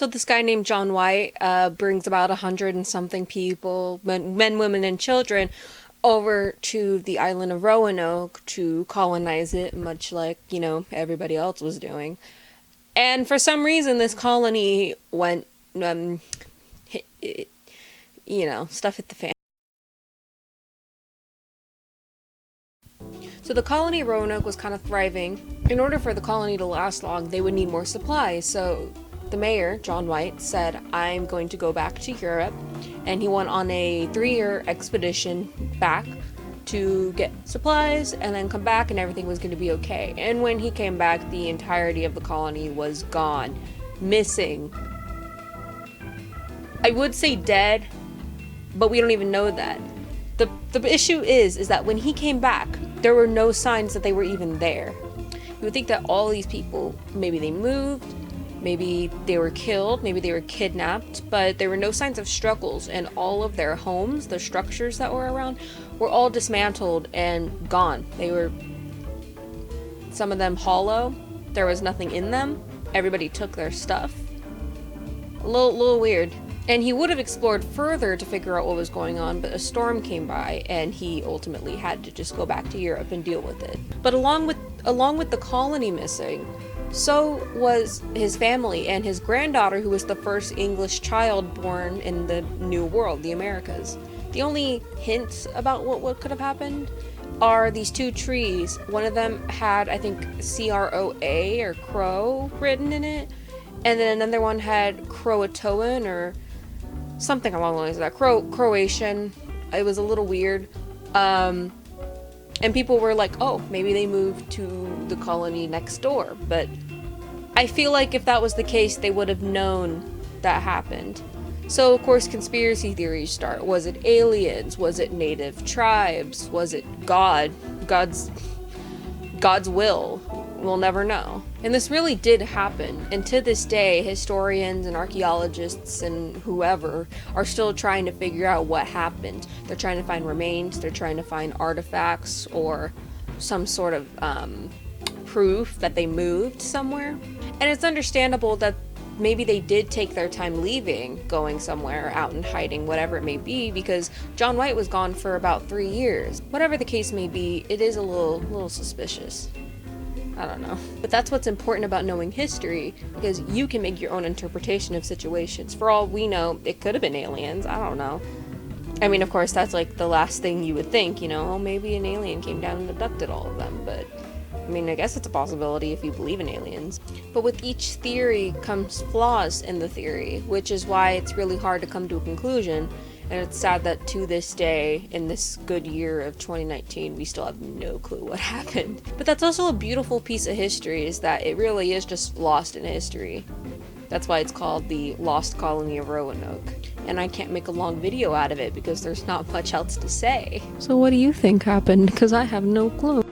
So this guy named John White brings about 100 and something people, men, women, and children, over to the island of Roanoke to colonize it, much like, everybody else was doing. And for some reason, this colony went, hit, stuff hit the fan. So the colony of Roanoke was kind of thriving. In order for the colony to last long, they would need more supplies. So the mayor, John White, said, I'm going to go back to Europe. And he went on a 3-year expedition back to get supplies and then come back, and everything was going to be okay. And when he came back, the entirety of the colony was gone, missing. I would say dead, but we don't even know that. The issue is that when he came back, there were no signs that they were even there. You would think that all these people, maybe they moved, maybe they were killed, maybe they were kidnapped, but there were no signs of struggles, and all of their homes, the structures that were around, were all dismantled and gone. They were, some of them hollow, there was nothing in them, everybody took their stuff. A little weird. And he would have explored further to figure out what was going on, but a storm came by, and he ultimately had to just go back to Europe and deal with it. But along with the colony missing, so was his family and his granddaughter, who was the first English child born in the New World, the Americas. The only hints about what could have happened are these 2 trees. One of them had, I think, CROA or Crow written in it, and then another one had Croatoan or something along the lines of that. Croatian. It was a little weird. And people were like, oh, maybe they moved to the colony next door. But I feel like if that was the case, they would have known that happened. So, of course, conspiracy theories start. Was it aliens? Was it native tribes? Was it God's will? We'll never know. And this really did happen. And to this day, historians and archaeologists and whoever are still trying to figure out what happened. They're trying to find remains, they're trying to find artifacts or some sort of proof that they moved somewhere. And it's understandable that maybe they did take their time leaving, going somewhere, out and hiding, whatever it may be, because John White was gone for about 3 years. Whatever the case may be, it is a little suspicious. I don't know. But that's what's important about knowing history, because you can make your own interpretation of situations. For all we know, it could have been aliens. I don't know. I mean, of course, that's like the last thing you would think, oh, maybe an alien came down and abducted all of them. But, I mean, I guess it's a possibility if you believe in aliens. But with each theory comes flaws in the theory, which is why it's really hard to come to a conclusion. And it's sad that to this day, in this good year of 2019, we still have no clue what happened. But that's also a beautiful piece of history, is that it really is just lost in history. That's why it's called the Lost Colony of Roanoke. And I can't make a long video out of it because there's not much else to say. So what do you think happened? Because I have no clue.